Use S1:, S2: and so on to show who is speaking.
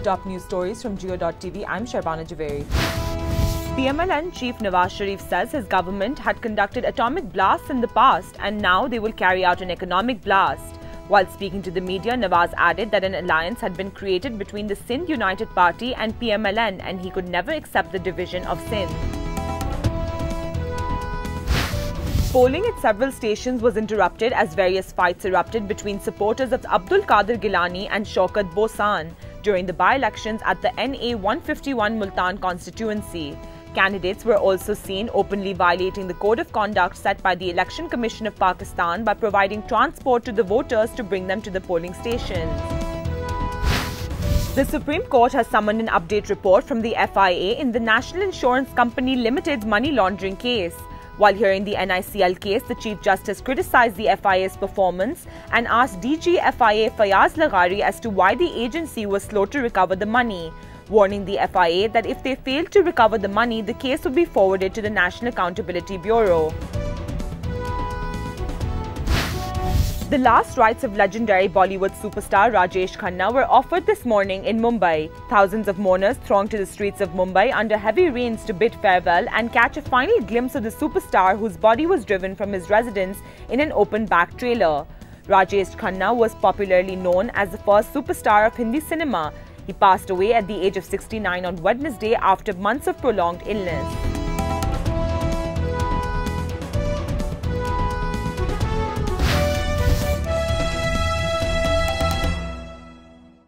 S1: the top news stories from Jio.tv. I'm Sharbana Javeri. PMLN Chief Nawaz Sharif says his government had conducted atomic blasts in the past and now they will carry out an economic blast. While speaking to the media, Nawaz added that an alliance had been created between the Sindh United Party and PMLN and he could never accept the division of Sindh. Polling at several stations was interrupted as various fights erupted between supporters of Abdul Qadir Gilani and Shaukat Bosan during the by-elections at the NA 151 Multan constituency. Candidates were also seen openly violating the code of conduct set by the Election Commission of Pakistan by providing transport to the voters to bring them to the polling stations. The Supreme Court has summoned an update report from the FIA in the National Insurance Company Limited's money laundering case. While hearing the NICL case, the Chief Justice criticized the FIA's performance and asked DG FIA Fayaz Laghari as to why the agency was slow to recover the money, warning the FIA that if they failed to recover the money, the case would be forwarded to the National Accountability Bureau. The last rites of legendary Bollywood superstar Rajesh Khanna were offered this morning in Mumbai. Thousands of mourners thronged to the streets of Mumbai under heavy rains to bid farewell and catch a final glimpse of the superstar whose body was driven from his residence in an open-back trailer. Rajesh Khanna was popularly known as the first superstar of Hindi cinema. He passed away at the age of 69 on Wednesday after months of prolonged illness.